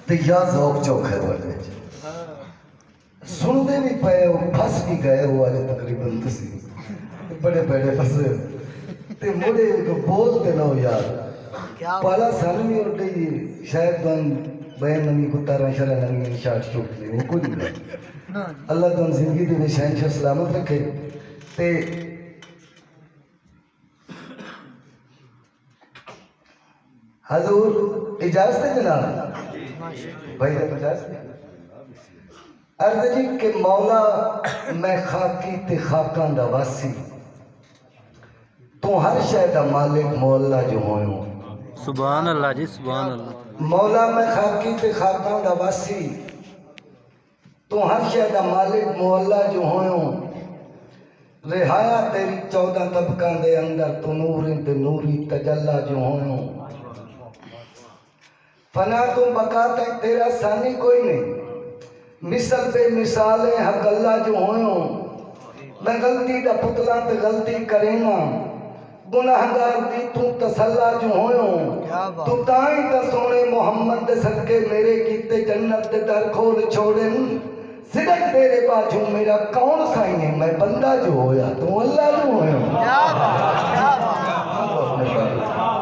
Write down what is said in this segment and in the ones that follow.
तो या ज़ौक़ चौक है वाले सुनते भी पे फस भी गए वो वाले तकरीबन तुसी बड़े बड़े फसे ते मुड़े को बोलते ना यार पाला सन में उठे शायद बन बयान नमी कुतारा शरा नमी शाट चुक ले वो कुछ नहीं अल्लाह तुम जिंदगी दे में शहनशाह सलामत रखे ते हजूर इजाजत है जनाब भाई इजाजत है अर्ज़ जी के मौला मैं खाकी ते खाकां दा वासी तू हर शय दा मालिक मौला जो होयो सुभान अल्लाह जी सुभान अल्लाह मौला मैं खाकी ते खाकां दा वासी तू हर शय दा मालिक मौला जो होयो रिहाया तेरी 14 तबकां दे अंदर तू नूर ते नूरी तजल्ला जो होयो फना तू बका तक तेरा सानी कोई नहीं मिसल पे मिसाले हक अल्लाह जो होयो मैं गलती दा पुतला ते गलती करेना गुनाहगार दी तू तसल्ला जो होयो तू ताई ता सोने मोहम्मद दे सदके मेरे कीते जन्नत दे दर खोल छोड़न सिदक तेरे बाजू मेरा कौन साई है मैं बंदा जो होया तू अल्लाह जो होयो क्या बात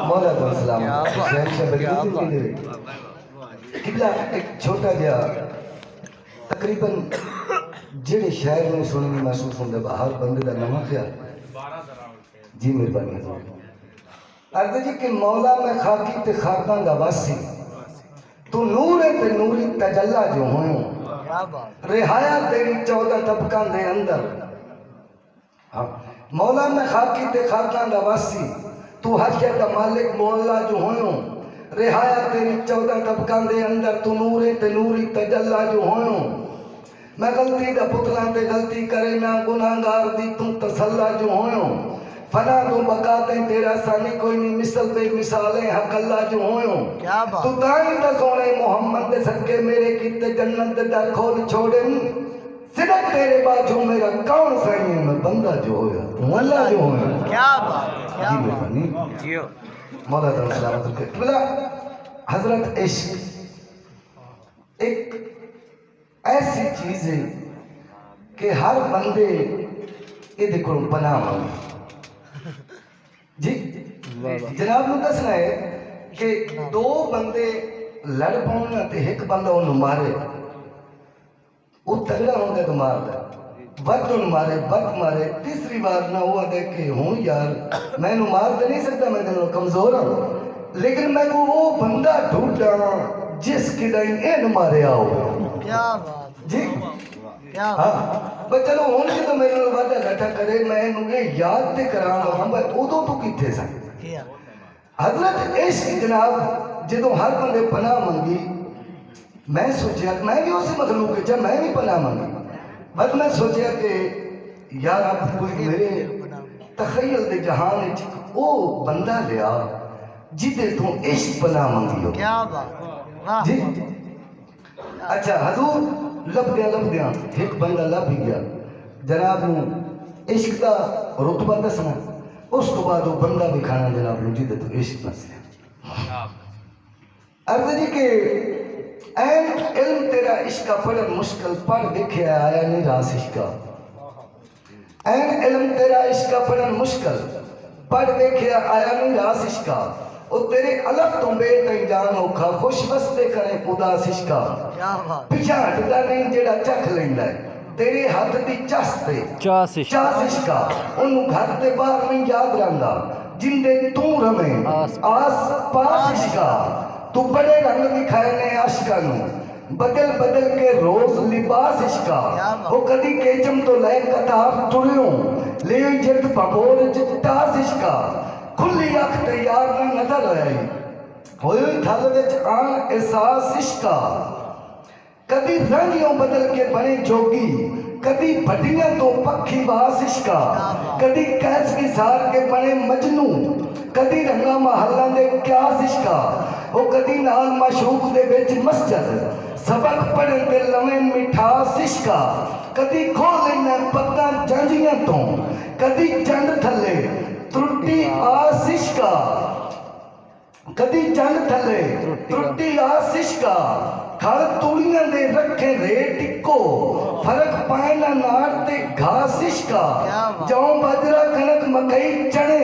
मौला तो सलाम किबला एक छोटा जा तकरीबन जेड़े शहर में सुनने में महसूस होंगे बाहर बंदे का नवा ख्याल जी मेहरबानी अर्ज़ जी कि मौला मैं खाकी ते खाकां दा वासी तू नूर ते नूरी तजल्ला जो होयो रिहाया तेरी 14 तबकां दे अंदर हाँ मौला मैं खाकी ते खाकां दा वासी तू हर शय दा मालिक मौला जो होयो रिहाया तेरी 14 तबकां दे अंदर तू नूर ते नूरी तजल्ला जो होयो मैं गलती दा पुतला ते गलती करे ना गुनाहगार दी तू तसल्ला जो होयो फना तू बका ते तेरा सानी कोई नहीं मिसल पे मिसाले हक अल्लाह जो होयो तू ताई ता सोने मोहम्मद दे सदके मेरे कीते जन्नत दे दर खोल छोड़न सिदक तेरे बाजू मेरा कौन सही है मैं बंदा जो होया तू अल्लाह जो होयो क्या बात जी मेहरबानी जियो मौला ताला सलामत रखे बोला हजरत इश्क एक ऐसी चीज है कि हर बंदे ये देखो पनाह मांगे जी जनाब ने दसना है कि दो बंदे लड़ पाने ते एक बंदा उन्हें मारे वो तगड़ा होंगे तो मार दे वक्त मारे वक्त मारे तीसरी बार ना हुआ देख के हूँ यार मैं मार तो नहीं सकता मैं तो कमजोर हूँ लेकिन मैं को वो बंदा ढूंढा जिसकी इन मारे आओ क्या बात जी हाँ पर चलो हूँ जो तो मेरे वादा घटा करे मैं ये याद ते कराना हाँ भाई उदो तो किथे सा हजरत इश्क जनाब जो हर बंदे पनाह मंगी मैं सोचा मैं भी उस मखलूक जब मैं भी पनाह मंगी बस मैं सोचा कि यार अब कोई मेरे तखयल दे जहान वो बंदा लिया जिदे तू इश्क पनाह मंगी हो क्या बात जी अच्छा हजूर लभद्या एक बंदा लभ गया जनाब नूं इश्क का रुतबा दसना उस तो बाद वो बंदा भी खाना जनाब नूं जिदे तू इश्क दसया अर्ज़ जी के ऐन इल्म तेरा इश्क का पढ़न मुश्किल पढ़ देखे आया नहीं रास इश्क का ऐन इल्म तेरा इश्क का पढ़न मुश्किल पढ़ देखे आया नहीं रास इश्क का ओ तेरे अलग तो बेट जान औखा खुश बसते करे उदास इश्का पिछा हटदा नहीं जेड़ा चख लेंदा है तेरे हाथ दी चस्ते चास इश्का ओनू घर दे बाहर नहीं याद रंदा जिंदे तू रमे आस पास इश्का तू बड़े रंग दिखाए ने आशिका नू बदल बदल के रोज लिबास इश्का वो कदी केचम तो ले कतार तुरियो ले जट बबोर चिट्टास इश्का खुली अख तैयार न नजर आई होई थल विच आन एहसास इश्का कदी रंगियों बदल के बने जोगी कदी भटियां तो पक्षी वास इश्का कदी कैस विसार के बने मजनू कदी रंगा महल्ला दे क्यास इश्का वो कदी नाल माशूक दे विच मस्जिद सबक पढ़े ते लवे मिठास इश्का कदी खोल लेना पत्ता जंजियां तो कदी चंद थले त्रुटि आस इश्का कदी चंद थले त्रुटी आसिश का खड़ तूड़ियां दे रखे रेट इको फर्क पाए ना नार ते घासिश का जौ बाजरा कनक मकई चने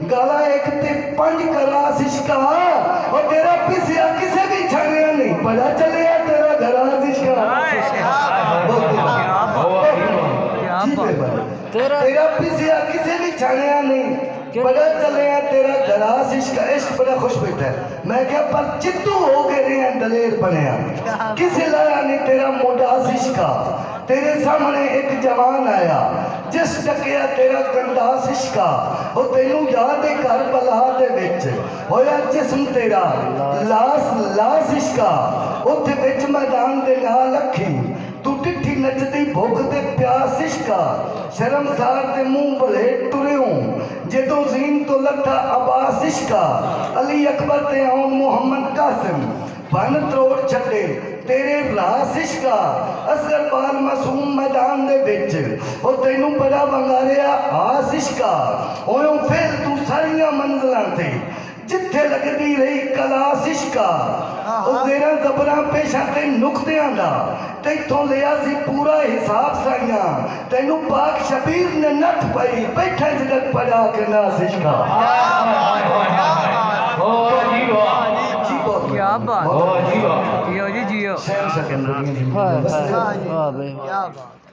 गाला एक ते पंज करासिश का और तेरा पिसिया किसे भी छानिया नहीं पता चले तेरा घरासिश का तेरा पिसिया किसे भी छानिया नहीं पता चले तेरा घरासिश का इश्क बड़ा खुश बैठा है मैं क्या पर चित्तू हो गए रहे दलेर बने किसी लाया नहीं तेरा मोटासिश का तेरे सामने एक जवान आया जिस टकिया तेरा गंडासिश का वो तेनू याद है घर बला दे विच होया जिस्म तेरा लासिश का उत्थे विच मैदान दे नाल अखी तू टिठी नचदी भुख दे प्यासिश का शर्मसार दे मुंह भले तुरियो जदों जीन तो लथा अबासिश का अली अकबर ते आउन मोहम्मद कासिम बन त्रोड़ छड़े तेरे रासिश का असर बाल मासूम मैदान दे विच ओ तैनू बड़ा वंगारिया आसिश का ओयों फिर तू सारियां मंजिलां ते जिथे लगदी रही कलासिश का ओ तेरा जबरा पेशा ते नुक्तियां दा तैथों लिया सी पूरा हिसाब साइयां तैनू पाक शबीर ने नठ पई बैठा जगत पड़ा के नासिश का क्या बात जियो जी जियो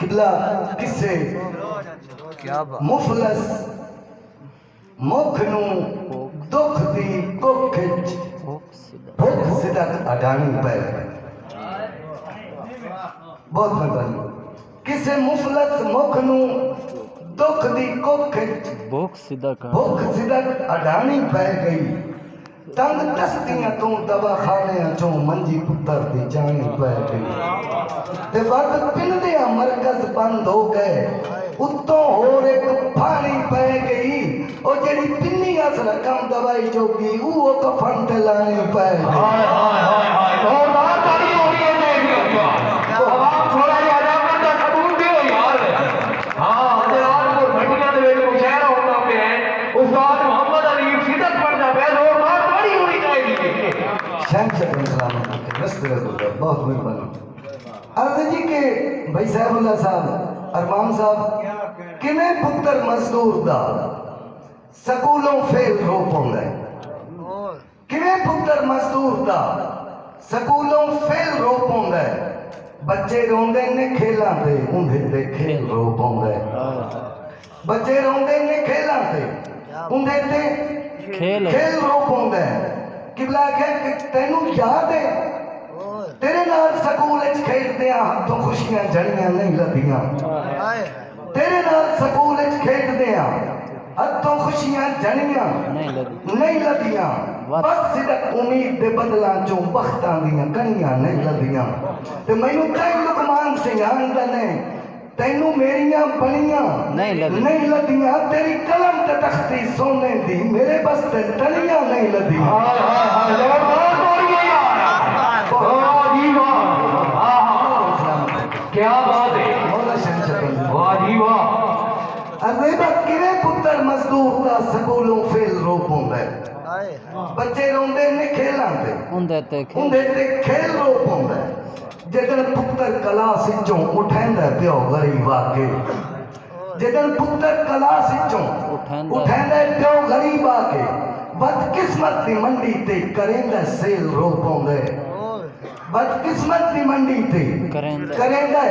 किबला किसे क्या बात मुफलस मुख नू दुख दी कुख भुख सिदक अडानी पे बहुत मेहरबानी किसे मुफलस मुख नू दुख दी कुख भुख सिदक अडानी पै गई तंग दस्तियां तू दवा खाने चो मंजी पुत्र दी जानी पै गई ते वक्त पिंदिया मरकज बंद हो गए उत्तों होर एक फानी पै गई ओ जेड़ी पिन्नी अस रकम दवाई जोगी वो कफन ते लानी पै गई हाय हाय हाय हाय और बात ताड़ी हो रही है तो आप थोड़ा जिहा आराम दा सबूत दियो यार हां हजरात को भटिया दे वेच मुशायरा होता पे उस्ताद मोहम्मद अली सिद्दत पढ़दा पे और बात ताड़ी होनी चाहिए शमस बिन सलाम रसूल बहुत मेहरबानी अर्ज जी के भाई साहबुल्लाह साहब अरमान साहब किवें पुत्र मजदूर दा स्कूलों फेल रो पौंदा है किवें पुत्र मजदूर दा स्कूलों फेल रो पौंदा है बच्चे रोंदे ने खेलां ते उंदे ते खेल रो पौंदा है बच्चे रोंदे ने खेलां ते उंदे ते खेल रो पौंदा है किबला के तैनू याद है तेरे नाल स्कूल च खेडदे हाथों खुशियां जड़ियां नहीं लदियां तेरे नाल स्कूल च खेडदे हाथों खुशियां जड़ियां नहीं लदियां बस सिर्फ उम्मीद दे बदलां चों बख्तां दियां कणियां नहीं लदियां ते मैनू कई लुकमान सिंह आंदा ने तैनू मेरियां बनियां नहीं लदियां तेरी कलम ते तख्ती सोने दी मेरे बस ते तलियां नहीं लदियां हाय हाय हाय जबरदस्त हो रही है यार क्या बात है वाह जी वाह अरेबा किरे पुत्र मजदूर दा स्कूलों फेल रो पौंदा है बच्चे रोंदे ने खेलां ते उंदे ते खेल रो पौंदा है जदन पुत्र क्लास विचों उठैंदा प्यो गरीब आके जदन पुत्र क्लास विचों उठैंदा प्यो गरीब आके बदकिस्मत दी मंडी ते करेंदा सेल रो पौंदा है बदकिस्मत दी मंडी ते करेंदा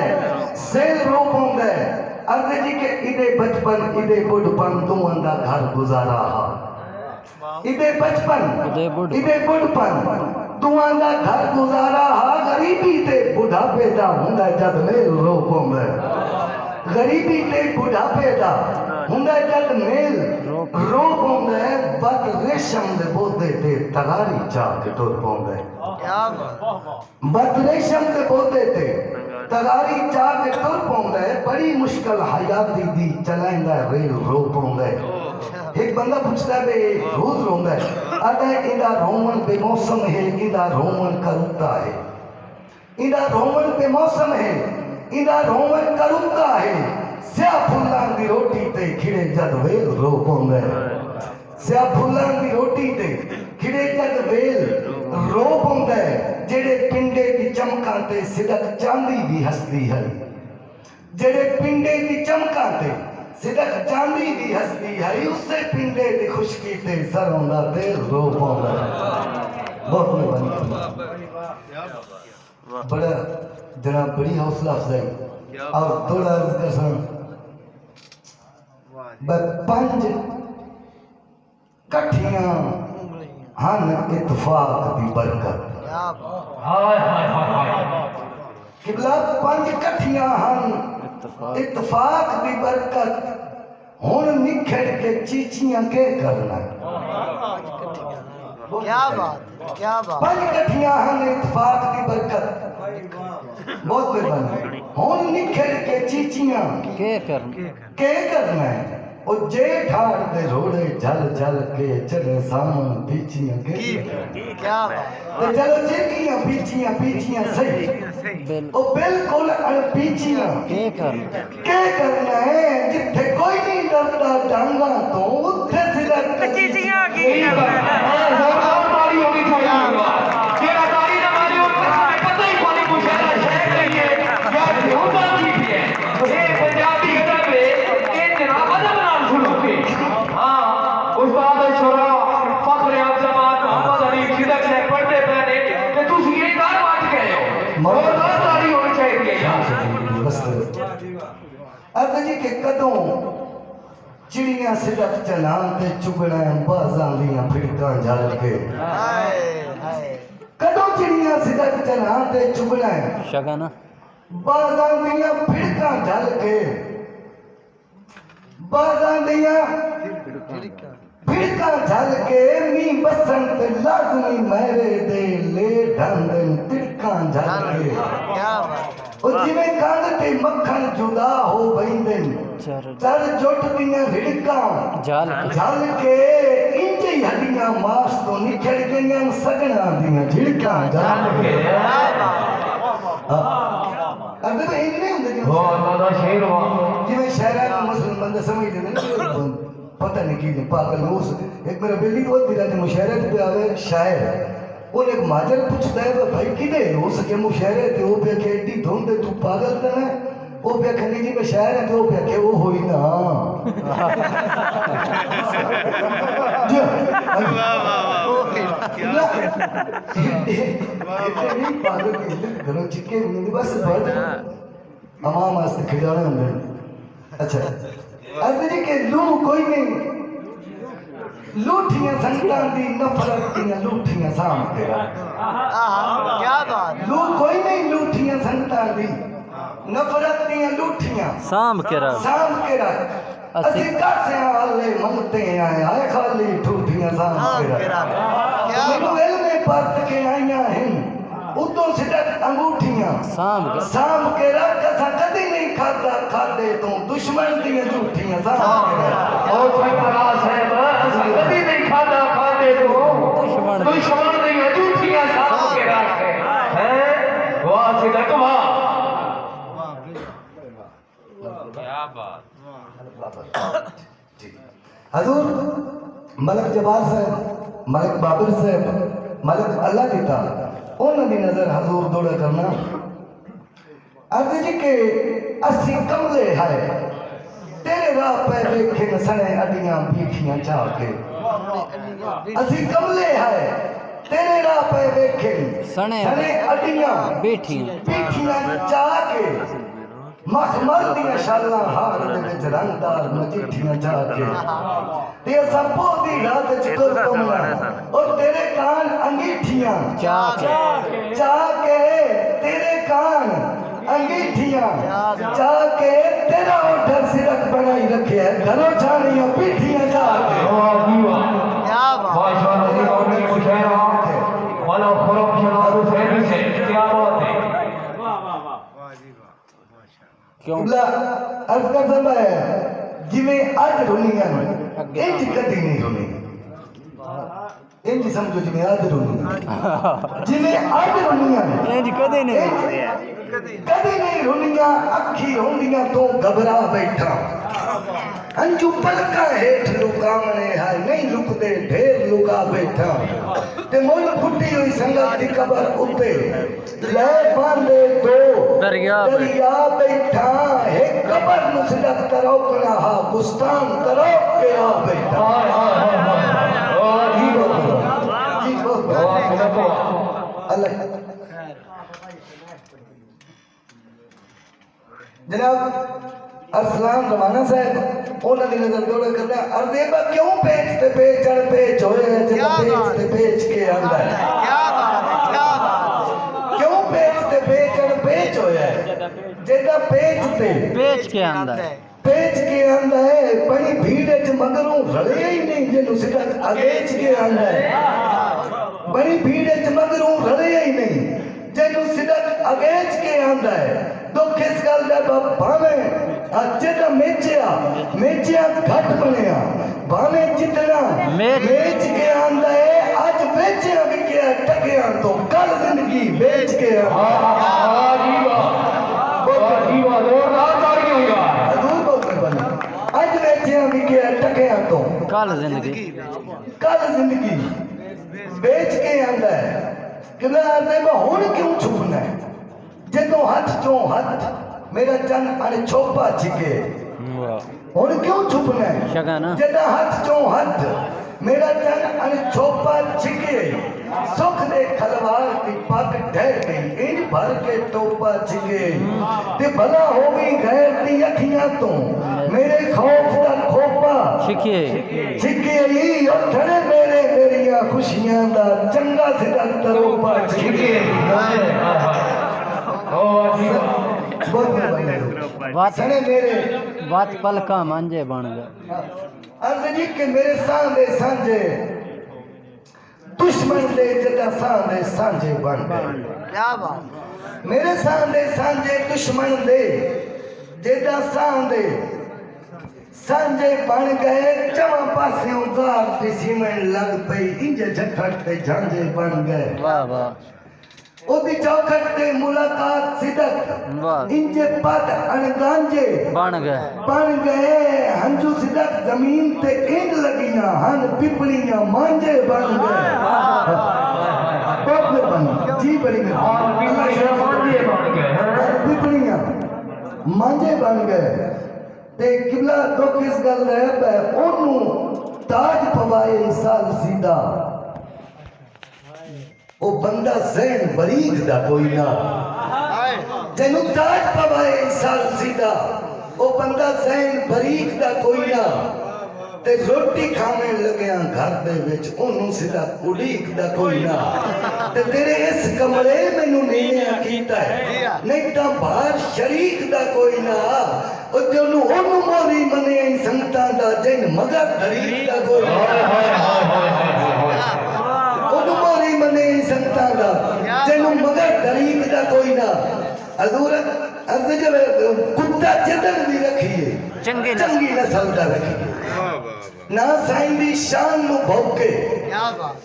सेल रो पौंदा है अर्ज जी के इदे बचपन इदे बुढ़पन दुआं दा घर गुजारा हा इदे बचपन इदे बुढ़पन दुआं दा घर गुजारा हा गरीबी ते बुढ़ापे दा हुंदा जद मेल रो पौंदा है गरीबी ते बुढ़ापे दा हुंदा जद मेल रो पौंदा है बद रेशम दे बोदे ते तगारी चा के टुर पौंदा है बद रेशम दे बोदे ते तगारी चा के टुर पौंदा है बड़ी मुश्किल हयाती दी चलाइंदा रेल रो पौंदा है एक बंदा पूछता बे रोज रोंदा है आदा इंदा रोमन बेमौसम है इंदा रोमन करुता है इंदा रोमन बेमौसम है इंदा रोमन करुता है स्या फुल्लां दी रोटी ते खिड़े जद वेल रो पौंदा है स्या फुल्लां दी रोटी ते खिड़े तक वेल रोप होंदा है जेड़े पिंडे दी चमकां ते सिदक चांदी दी हसदी है जेड़े पिंडे दी चमकां ते सिदक चांदी दी हसदी है उससे पिंडे दी खुशकी ते सरों दा तेल रोप होंदा है बहुत मेहरबानी बड़ा जनाब बड़ी हौसला अफजाई और थोड़ा कसम पंज कठियां हन इत्तफाक दी बरकत क्या बात किबला पंज कठियां हन इत्तफाक दी बरकत हुन निखड़ के चीचियां के करना क्या बात पंज कठियां हन इत्तफाक दी बरकत बहुत मेहरबानी हुन निखड़ के चीचियां के करना है ओ जे ठाड़ दे रोड़े झल झल के चले सामन पीछियां के क्या बात ते चलो चिरकियां पीछियां सही ओ बिल्कुल अनपीछियां के करना है जिथे कोई नहीं डरता डांगा तो उथे सिर चीचियां की जी के कदों चिड़ियां सिदक चलान ते चुगना बाजां दियां फिड़कां झल के कदों चिड़ियां सिदक चलान ते चुगना शगन बाजां दियां फिड़कां झल के बाजां दियां फिड़कां झल के मी बसंत लाजमी मेरे दे ले ढंगन तिड़कां झल के क्या बात ओ जिवें कंद ते मक्खन जुदा हो बैंदे चर जुट दियां रिड़कां जाल झल के इंज ही हड्डियां मास तो निखड़ गईयां सगना दियां झिड़कां झल के अबे भाई नहीं हुंदे जी बहुत ज्यादा शेर हुआ जिवें शहरां नु मुस्लिम बंदे समझदे ने पता नहीं की पागल उस एक मेरा बेली को दिला दे मुशायरे पे आवे शायर वो एक माजर पूछता है भाई किदे हो सके मुशायरे ते वो पे केडी धुंध तू पागल त है वो पे खनी जी में शायर है तो वो पे के वो होई ना जी वाह नहीं पागल के घरों चिके नहीं बस बहुत अमाम वास्ते खिलाने होंगे अच्छा अर्ज जी के लू कोई नहीं लूठियां संगतां दी नफरत दियां लूठियां साम के क्या बात लू कोई नहीं लूठियां संगतां दी नफरत दियां लूठियां साम के रख असि कासे हाले मंगते आए खाली ठूठियां साम के रख मैनू इल्मे परत के आईयां हैं उतों सिदक अंगूठियां साम के रख असा कदी नहीं खादा खादे तो दुश्मन दियां झूठियां साम के रख ओ सरफराज है बस कदी नहीं खादा खादे तो दुश्मन दियां झूठियां साम के रख हैं वाह सिदक वाह क्या बात हजूर मलक जबार साहब मलक बाबर साहब मलक अल्लाह दिता उन्होंने नजर हजूर दौड़ा करना अर्ज जी के असी कमले है तेरे राह पे देखे न सने अडियां पीठियां चाह के असी कमले है तेरे राह पे देखे सने अडियां पीठियां चाह के मखमल दियां शालां हार दे विच रंगदार मजीठियां चाह के ते सबो दी रात च तुर तुमना और तेरे कान अंगीठियां चाह के तेरे कान अंगीठियां चाह के तेरा ओढ़ सिरक बनाई रखे है घरों छानियां पीठियां चाह के क्या बात माशाअल्लाह जी और ये मुशायरा वाला खरब शनादो से क्या बात है क्यों अर्ज कर सकता है जिवें अज रुनियां इंज कदी नहीं रुनी इंज समझो जिवें अज रुनियां जिवें अज रुनियां इंज कदे नहीं कदे नहीं रुनिया अखी होंदियां तो घबरा बैठा अंजू पलका हेठ लुकावने है नहीं लुकदे ढेर लुका बैठा ते मुल फुटी हुई संगत दी कबर उते ले बांधे दो दरिया बैठा है कबर मुसलत करो कना हा गुस्तान करो के आ बैठा जी बोलो अल्लाह जनाब अरसलान रवाना साहब उन्होंने नजर दौड़े करना अरदेबा क्यों पेच ते पेच चढ़ पेच होए जब पेच ते पेच के आंदा है क्या बात है क्या बात क्यों पेच ते पेच चढ़ पेच होया जेदा पेच ते बेच के आंदा है पेच के आंदा है बड़ी भीड़ च मगरों रले ही नहीं जेनु सीधा अगेच के आंदा है बड़ी भीड़ च मगरों रले ही नहीं जेनु सीधा अगेच के आंदा है दुख इस गल दा भावें जेदा मेचिया घट बनया भावें जितना बेच के आंदा है आज बेचिया विकिया टकिया तो कल जिंदगी बेच के आज बेचिया विकिया टकिया तो कल जिंदगी बेच के आंदा है किला हुण क्यों छुपना है जदों हाथ चो हाथ मेरा चन अने छोपा छिके हुण क्यों छुपना है शगाना जदा हाथ चो हाथ मेरा चन अने छोपा छिके सुख दे खलवार की पग ढह गई इन भर के टोपा छिके ते भला हो गई गैर दी अखियां तो मेरे खौफ दा खोपा छिके ही और थड़े मेरे मेरिया खुशियां दा चंगा सिदा तरोपा छिके बात पलका मांझे बन गए अर्ज जी के मेरे सांदे सांझे दुश्मन दे जदा सांदे सांझे बन गए क्या बात मेरे सांदे सांझे दुश्मन दे जदा सांदे सांझे बन गए चवा पासियों गार ते सीमेंट लग पई इंज झटखट ते झांझे बन गए वाह वाह ओदी चौखट ते मुलाकात सिदक इंजे पद अनगांजे बन गए हंजू सिदक जमीन ते इंज लगियां हन पिपलियां मांझे बन गए पद बन जी बड़ी पिपलियां मांझे बन गए ते किबला दुख इस गल रह पे ओनू ताज पवाए साल सीधा ओ बंदा ज़हन बरीक दा कोई ना तेनू ताज पवाए साल सीधा ओ बंदा ज़हन बरीक दा कोई ना ते रोटी खाने लग्या घर दे विच ओनू सीधा उड़ीक दा कोई ना ते तेरे इस कमरे मैनू नीया कीता है नहीं तां बाहर शरीक दा कोई ना ओ तेनू ओनू मोरी मने संगतां दा जिन मगर तरीक दा कोई ओनू मोरी मने संगतां दा जिन मगर तरीक दा कोई ना हजूर अर्ज जब कुत्ता जदन भी रखिए चंगी नस्ल दा रखिए ना साईं दी शान नु भौके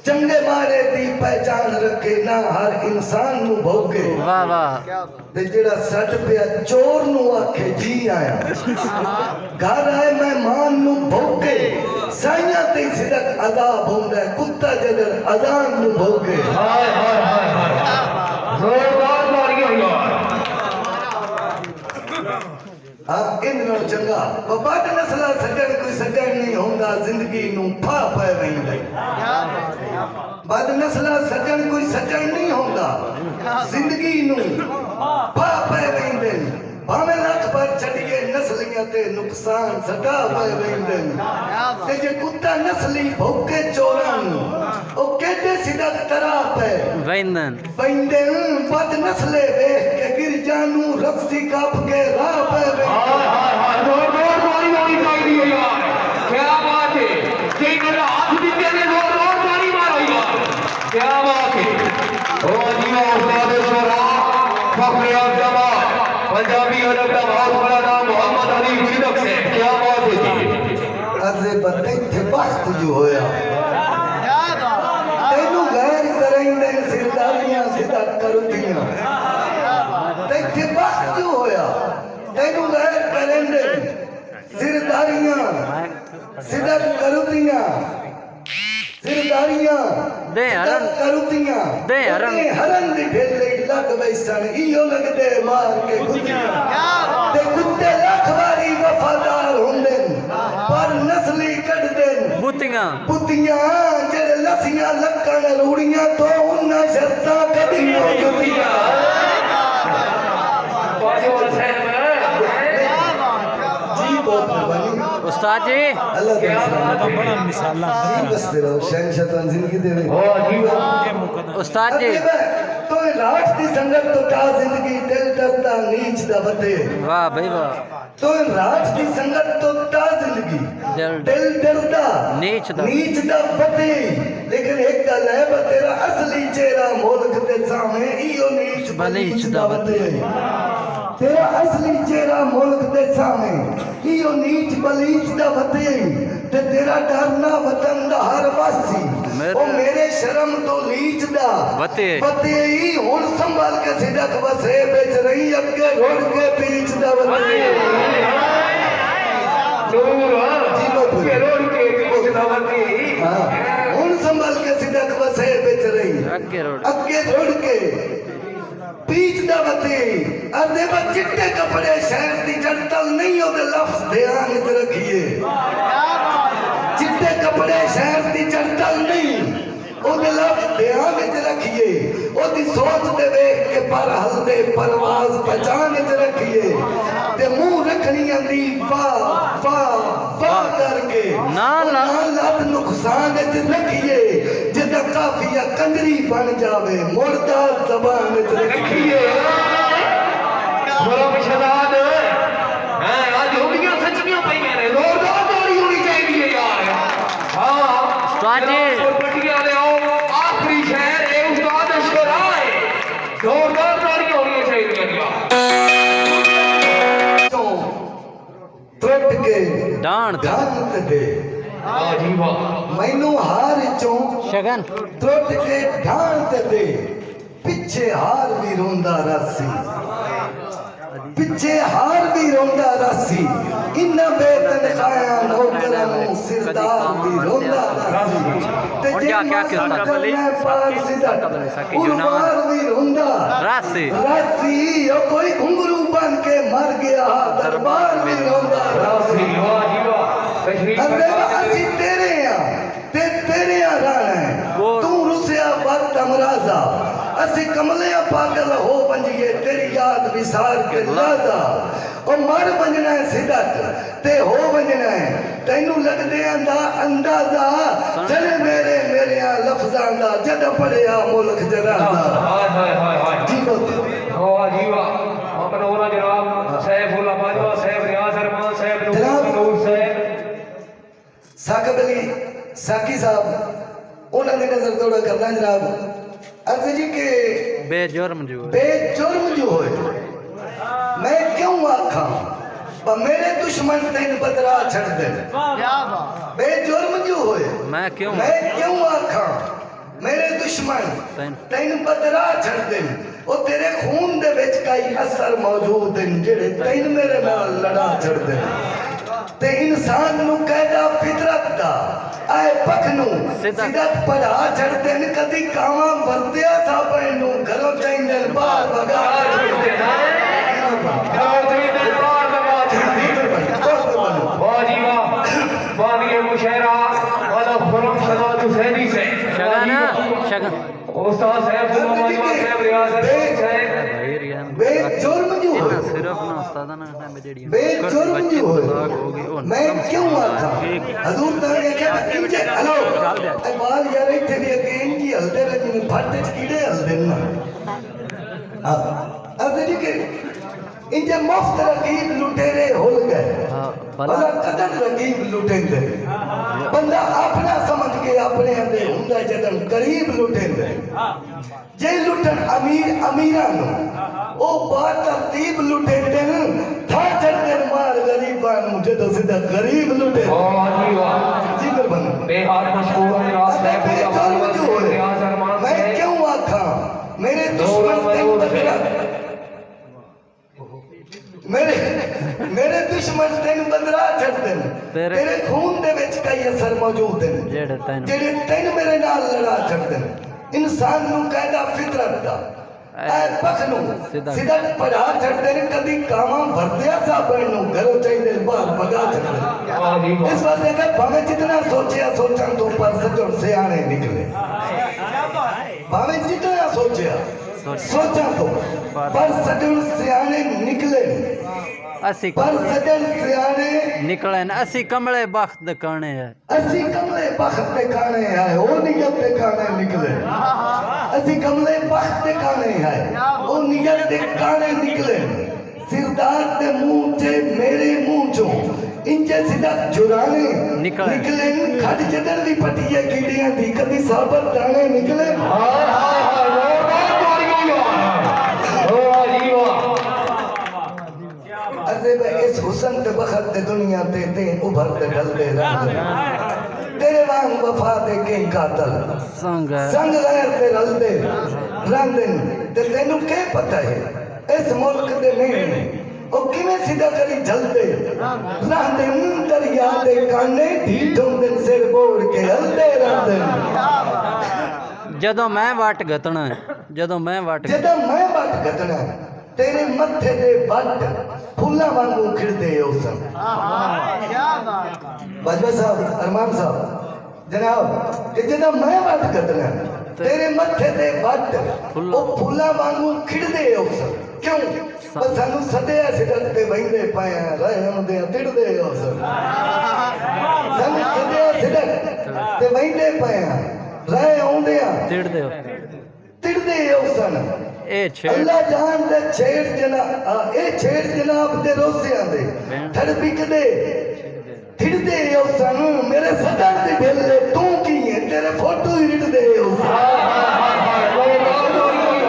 चंगे मारे दी पहचान रखे ना हर इंसान नु भौके वाह वाह ते जेड़ा सट पिया चोर नु आखे जी आया घर आए मेहमान नु भौके साइया ते सिदक अजाब होंदा कुत्ता जदर अजान नु भौके हाय हाय हाय हाय जोरदार मारी होया आप इन नो चंगा बबाद नस्ला सजन कोई सजन नहीं होंदा जिंदगी नु फा पे वेंदे बद नस्ला सजन कोई सजन नहीं होंदा जिंदगी नु फा पे वेंदे भावे लख पर छड़िए नस्लियां ते नुकसान सदा पे वेंदे ते जे कुत्ता नस्ली भौके चोरां नु ओ केडे सीधा तरा पे वेंदन बद नस्ले देख के गिर जानू रस्सी काप के राह पे हाय हाय हाय जोरदार मारी होनी चाहिए यार क्या बात है कि मेरा हाथ भी तेरे जोरदार मारी मारो यार क्या बात है ओ जियो उस्ताद शोरा फखर जमात पंजाबी अदब का बहुत बड़ा नाम मोहम्मद अली सिदक से क्या बात है जी अरे बंदे थे बख्त जो होया तेनू गैर करेंदे सिरदारी पाइयां सिदा करुतियां ते बस क्यों होया तेनू गैर करेंदे सिरदारियां सिदा करुतियां सिरदारियां दे हरन करुतियां दे हरन हरन दी ढेले लग बैसन इयो लगदे मार के गुतियां ते कुत्ते लख वारी वफादार हुंदे पर नस्ली कढदे बुतियां बुतियां जेड़े लसियां लक्कण रूड़ियां तो उन्ना शर्तां कदियो जुतियां बाजो साहब जी बहुत मेहरबानी उस्ताद जी अल्लाह क्या ताला बात है बड़ा मिसाला जी बस तेरा शहंशाह तो जिंदगी देवे वाह जी वाह ये मुकदम उस्ताद जी तो रात दी संगत तो ता जिंदगी दिल डरदा नीच दा वते वाह भाई वाह तो रात दी संगत तो ता जिंदगी दिल डरदा नीच दा वते लेकिन एक गल है बा तेरा असली चेहरा मुल्क दे सामने इयो नीच बलीच दा वते तेरा असली चेहरा मुल्क दे सामने इयो नीच बलीच दा वते ते तेरा डरना वतन दा हर वासी ओ मेरे शर्म तो लीच दा वते ही हुन संभाल के सिदक वसे बेच रही अगे रोड के बीच दा वते दूर जी बाबू के रोड के बीच दावती हां हुन संभाल के सिदक वसे बेच रही अगे रोड के बीच दा वते अरे बा चिट्टे कपड़े शहर दी जड़तल नहीं ओदे लफ्ज ध्यान विच रखिए चिट्टे कपड़े शहर दी जड़तल नहीं ओदे लफ्ज ध्यान विच रखिए ओदी सोच दे वेख के पर हलदे परवाज पहचान विच रखिए ते मुंह रखनी आंदी पा करके ना लत नुकसान विच रखिए जिदा काफिया कंजरी बन जावे मुर्दा जबान विच रखिए बड़ा शहजाद है आज होगियां सच्चियां पईयां ने जोरदार ताड़ी होनी चाहिए यार हां उस्ताद जी पटिया ले आओ आखिरी शहर ए उस्ताद अशराए जोरदार ताड़ी होनी चाहिए यार टुट के डांड धान दे वाह जी वाह मैनू हार चों शगन टुट के ढाण दे पिछे हार भी रोंदा रासी पिछे हार भी रोंदा रासी इन्ना बेतनखाया नौकरां नूं सिरदार भी रोंदा रासी ते और क्या क्या क्या उसका कबली उसका कबली सकी जो नाम उनवार भी रोंदा रासी रासी ओ कोई घुंघरू बन के मर गया दरबार भी रोंदा रासी वाह जी वाह तशरीफ अरे असी तेरे ते तेरे राणा है तू रुसिया वक्त अमराजा असी कमलिया पागल हो बंजिए तेरी याद विसार के लाजा ओ मर बंजना है सिदक ते हो बंजना है तैनू लगदे आंदा अंदाजा चले मेरे लफ्जां दा जद पढ़िया मुल्क जरादा हाय हाय हाय हाय जी बोल वाह जी वाह अपना ओला जनाब सैफुल्लाह बाजवा साहब रियाज अरमान साहब नूर साहब साकिब अली साकी साहब उन्होंने नजर दौड़ा करना जनाब अर्ज जी के बेजुर्म जो बेजुर्म जो होए मैं क्यों आखा पर मेरे दुश्मन तेन बदरा छड़ दे बेजुर्म जो होए मैं क्यों आखा मेरे दुश्मन तेन बदरा छड़ दे ओ तेरे खून दे विच कई असर मौजूद हैं जेड़े तेन मेरे नाल लड़ा छड़ दे ते इंसान नु कहदा फितरत दा आए पख नु सिदक पढ़ा छड़दे न कदी कावा वरतिया साबे नु घरों चाइंदे बाहर भगा छड़दे वाह जी वाह बागी मुशहरा वाला खुरम सलात हुसैनी से शगन उस्ताद साहब साहब रियाज साहब बेजुर्म जो होए सिर्फ ना उस्ताद ना बेजड़ी बेजुर्म जो होए मैं क्यों आखा हजूर दा ने कहा इंजे हेलो ए बाल यार इथे भी अगे इंजी हलदे रहे जिवें फट च कीड़े हलदे ना हां अब जी के इंजे मुफ्त रकीब लुटेरे होल गए भला कदर रकीब लुटेंदे बंदा अपना समझ के अपने अंदर हुंदा जदन करीब लुटेंदे जे लुटन अमीरा नु ओ बात तरतीब लुटेंदे था चढ़दे मार गरीबां नु जदों सीधा गरीब लुटे वाह जी वाह जी मेहरबानी बेहद मशहूर रियाज साहब मैं क्यों आखा मेरे मेरे दुश्मन तेन बदला छड़ते हैं तेरे- तेरे खून दे विच कई असर मौजूद हैं जेड़े तैन जेड़े तेन मेरे नाल लड़ा छड़ते हैं इंसान नू कहदा फितरत दा ऐ पख नू सीधा पढ़ा छड़ते हैं कदी कामा वरदिया साबण नू घरों चाहिए बाहर भगा छड़ते हैं वाह जी वाह इस बात का भावे जितना सोचा सोचा तो पर सजण सियाणे निकले भावे जितना सोचा सोचा तो पर सजण सियाणे निकले असी पर सजण सियाणे निकले न असी कमले बख्त दकाने है असी कमले बख्त दे काने आए ओ नियत दे काने निकले असी कमले बख्त दे काने आए ओ नियत दे काने निकले सिरदार दे मुंह से मेरे मुंह चो इंजे सीधा जुराने निकले। निकले खट जदर दी पटिया कीड़ियां दी कदी साबत दाने निकले हाय हाय हाय जोरदार तालियां यार वाह जी वाह अरे बे इस हुस्न ते बखत दे दुनिया ते उभर ते ढलदे रहंदे तेरे वांग वफा दे के कातल संग है संग गैर ते रलदे रहंदे ते तैनू के पता है इस मुल्क दे नहीं ओ किवें सीधा करी जलदे रहंदे दरिया दे काने ढीठ होंदे सिर बोड़ के हलदे रहंदे जदों मैं वट गतना जदों मैं वट जदा मैं वट गतना तेरे मत्थे दे वट फुल्ला वांगू खिड़दे उसन बाजवा साहब अरमान साहब जनाब कि जदा मैं वट गतना तेरे मत्थे दे वट ओ फुल्ला वांगू खिड़दे उसन क्यों बस सानू सदया सिदक ते वहिंदे पाया रहे हुंदे तिड़दे उसन सानू सदया सिदक ते वहिंदे पाया रहे हुंदे तिड़ दे तिड़दे उसन ए छेड़ अल्लाह जान दे छेड़ जनाब ए छेड़ जनाब दे रोसियां दे थड़ बिकदे थिड़दे उसन मेरे सदन दे ढेले तू की है तेरे फोटो ही रिड़दे उसन हाय हाय हाय जोरदार तालियां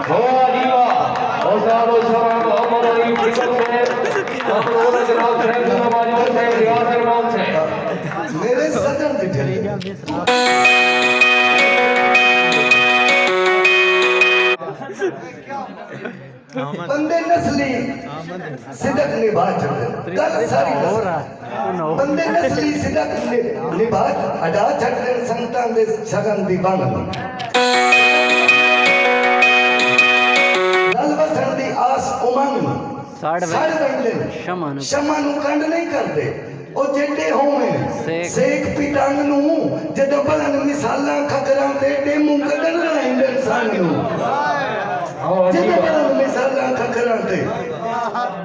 वाह जी वाह और साहब मोहम्मद अली फिकर से अपने जनाब साहब नवाजी से रियाज इमाम से मेरे सदन दे ढेले बंदे नस्ली सिदक निभा छड़े गल सारी हो नस्ल रहा बंदे नस्ली सिदक निभा अदा छड़े संतां दे शगन दी बंग गल वसण दी आस उमंग साड़ सड़ वे वैंदे शमन शमा नू कंड नहीं करते ओ जेडे होवे सेक पिटांग नू जदों बलन मिसालां खकरां ते डेमू कदन रहंदे इंसान नू वाह जी जदों वाह बलन मिसालां खकरां ते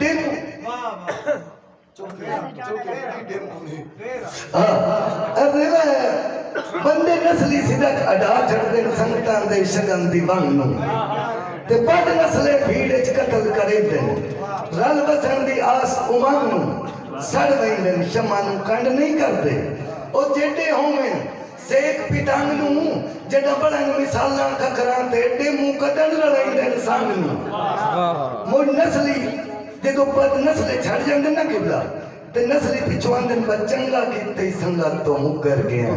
डेमू अरे बंदे नस्ली सिदक अडा छड़दे संगतां दे शगन दी बंग नू ते बद नस्ले भीड़ च कतल करे दे रल वसण दी आस उमंग नू सड़ वैंदे शमा नू कंड नहीं करदे ओ जेडे होवें सेक पिटांग नू जदा बड़न मिसालां खकरां ते डेमू कदन रलैंदे संग नू मुड़ नस्ली जदों बद नस्ले छड़ जांदे ना किबला ते नस्ली पिछों आंदे चंगा कीते संगत तो मुकर गया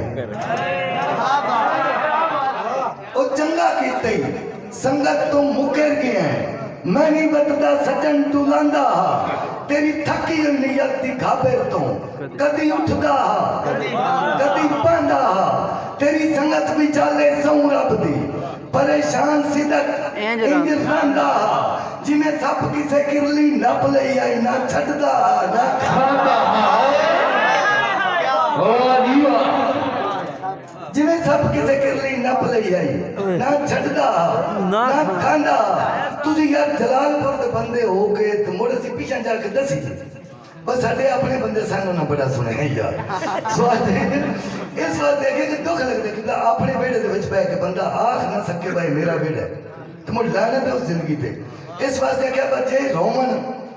ओ चंगा कीते संगत तो मुकर गया मैं नहीं बतदा सजन तू लांदा तेरी थकी नीयत दी खाबर तो कदी उठदा कदी पांदा तेरी संगत विचाले सौ रब दी परेशान सिदक इंज इंज रंदा जिमें सप किसे किरली नप लई आई ना छड़दा ना खांदा वाह जी वाह जिमें सब किसे किरली नप लई आई ना छड़दा ना खांदा तुझी यार जलालपुर दे बंदे हो के ते मुड़ सी पीछे जाके दसी बस साडे अपने बंदे सानू ना बड़ा सुने है यार स्वाद इस बात देखे कि दुख लगदे कि अपने बेड़े दे विच बैठ के बंदा आख ना सके भाई मेरा बेड़ा ते मुड़ लानत है उस जिंदगी पे इस वास्ते क्या बच्चे रोमन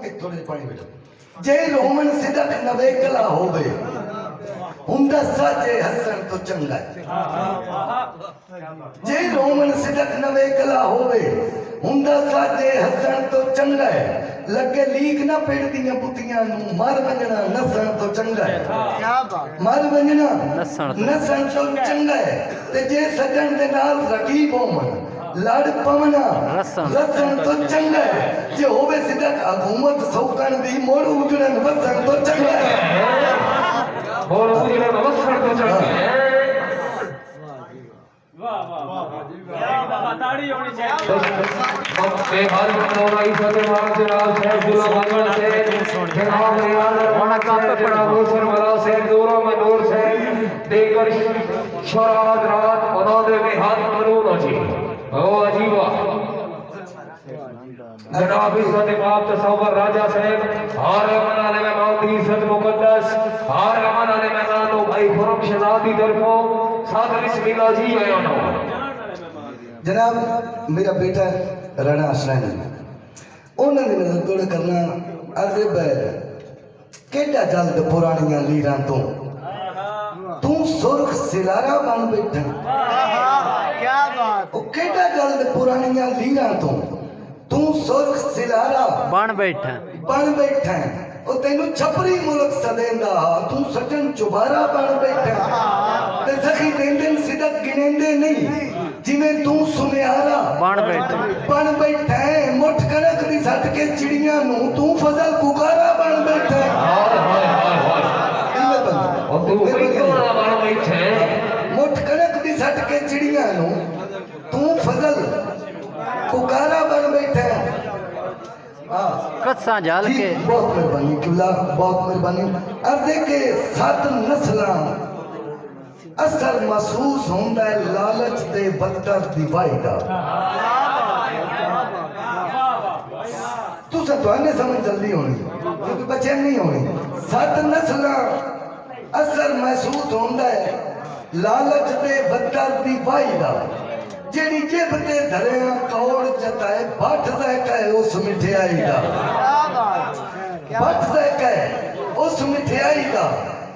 एक थोड़े से पानी बेटा जे रोमन सिदक नवे कला हो गए हुंदा साजे हसन तो चंगा जे रोमन सिदक नवे कला होवे हुंदा साजे हसन तो चंगा है लगे लीक ना पेड़ दियां बुतियां नू मर वंजना नसन तो चंगा है मर वंजना नसन तो चंगा है ते जे सजन दे नाल रकीब होवन लड़ पवना रसन। रसन तो चंगा है जे होवे सिदक हुकूमत सौकन दी मोड़ उजड़न वसन तो चंगा है और उजड़न वसन तो चंगा है जनाब इज्जत बाप तसव्वुर राजा साहब हर मनाने में मौती इज्जत मुकद्दस हर मनाने में नानो भाई फरम शहजादी तरफों साथ बिस्मिल्लाह जी आयानो जनाब मेरा बेटा राणा असरानी उन्होंने नजर तोड़ करना अजब है केड़ा जल्द पुरानियां लीरां तो तू सुर्ख सिलारा बन बैठा क्या बात ओ केड़ा जल्द पुरानियां लीरां तो तू सुर्ख सिलारा बन बैठा है ओ तेनू छपरी मुल्क सदेंदा तू सजन चुबारा बन बैठा ते सखी देंदे सिदक गिनेंदे नहीं जिवें तू सुनियारा बन बैठा है मुठ कनक दी सट के चिड़ियां नू तू फजल पुकारा बन बैठा है और तू कोई कोना बन बैठे मुठ कनक दी सट के चिड़ियां नू तू फजल पुकारा बन बैठा है कस्सा जाल जी, के बहुत मेहरबानी किबला बहुत मेहरबानी अर्दे के 7 नस्लां असर महसूस होंदा है लालच दे बदतर दिवाई दा तुसा तुहाने समझ जल्दी होनी क्योंकि बच्चे नहीं होनी 7 नस्लां असर महसूस होंदा है लालच दे बदतर दिवाई दा जेड़ी जेब ते धरिया कौड़ जताए भट ज़ायका है उस मिठाई दा भट ज़ायका है उस मिठाई दा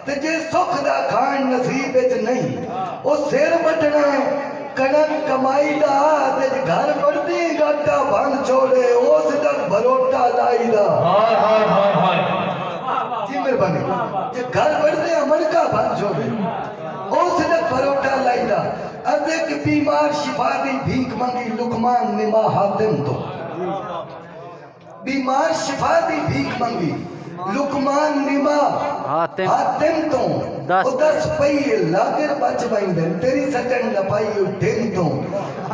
ते जे सुख दा खान नसीब विच नहीं ओ सिर बटना है कनक कमाई दा ते घर बढ़दी गाटा बन छोड़े उस तक भरोटा लाई दा हाय हाय हाय हाय जी मेहरबानी जे घर बढ़दे मणका बन छोड़े उस तक भरोटा लाई दा अर्दे के बीमार शिफा दी भीख मंगी लुकमान निमा हातिम तो बीमार शिफा दी भीख मंगी लुकमान निमा हातिम तो 10 पई लागर बच बैंदे तेरी सटन लपाई दिन तो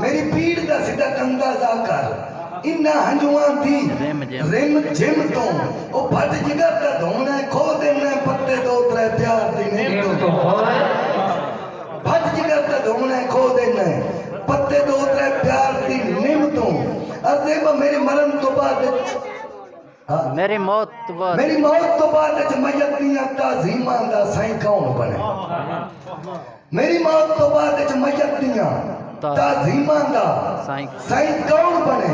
मेरी पीड़ दा सीधा अंदाजा कर इन्ना हंजुआं दी रिम जिम तो ओ फट जिगर दा धोना खो देना पत्ते दो त्रै प्यार दी नींद तो भट जिगर दा धोना खो देना पत्ते दो त्रै प्यार दी नींद तो अजेब मेरे मरण तो बाद मेरी मौत तो बाद मयत दियां ताज़ीमां दा साईं कौन बने मेरी मौत तो बाद मयत दियां ताज़ीमां दा साईं कौन बने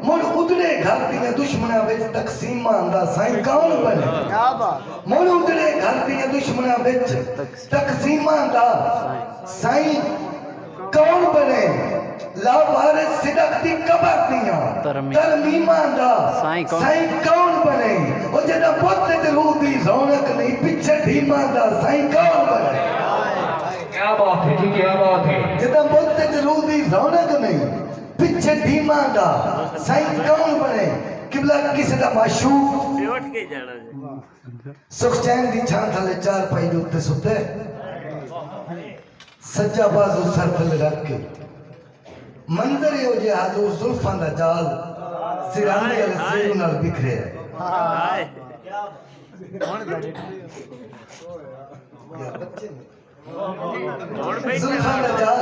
मुड़ उजड़े घर दियां दुश्मनां विच तकसीमां दा साईं कौन बने मुड़ उजड़े घर दियां दुश्मनां विच तकसीमां दा साईं कौन बने लावारिस सिदक दी कबर दियां तरमीमां दा साईं कौन बने ओ जदा पुत ते रूह दी रौनक नहीं पिछे धीमा दा साईं कौन बने क्या बात है जी क्या बात है जदा पुत ते रूह दी रौनक नहीं पिछे धीमा दा साईं कौन बने किबला किसे दा माशूक उठ के जाना सुखचैन दी छां थले 4 पाई दे उत्ते सुते सज्जा बाजू सर थले रख के मंजर हो जे हाजूर जुल्फां दा जाल सिराने वाले सिर नाल बिखरे जुल्फां दा जाल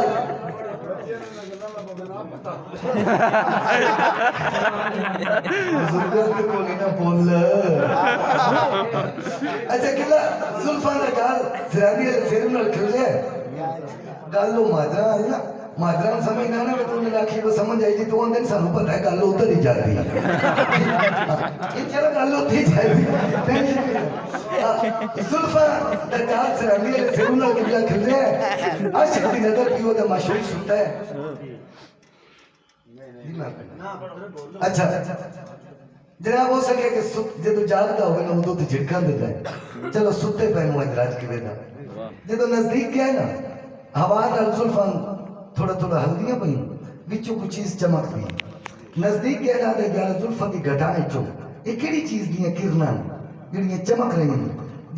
बुजुर्ग को नहीं ना बोल अच्छा किला जुल्फां दा जाल सिराने वाले सिर नाल खिले गल माजरा है ना माजरा समझना ना कि तुमने लाखी को समझ आई जी तो अंदर सानू पता है गल उधर ही जाती है ये चलो गल उधर ही जाती जुल्फा दरगाह से रंगी ले फिरूना किबला खिले आशिक दी नजर की वो माशूक सुनता है अच्छा जनाब हो सके कि जदों जागदा होवे ना उदों ते झटका देता है चलो सुते पैनू अजराज की वेदा जदों नजदीक गया ना हवा नाल जुल्फां थोड़ा थोड़ा हल्दियां पई विचों कोई चीज चमकदी नजदीक गया दे यार जुल्फा दी घटाएं चो ये केड़ी चीज दी किरणा जिहड़ियां चमक रही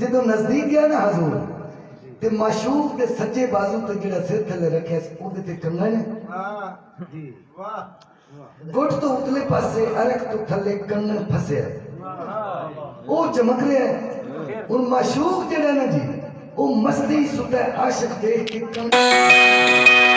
जदों नजदीक गया ना हजूर ते माशूक दे सज्जे बाजू ते जेड़ा सिर थले रखिया ओदे ते कंगन गुट तो उतले पासे अरक तो थले कंगन फसिया ओ चमक रहा है उन माशूक जेड़ा ना जी वो मस्ती सुते आशिक देख के कंगन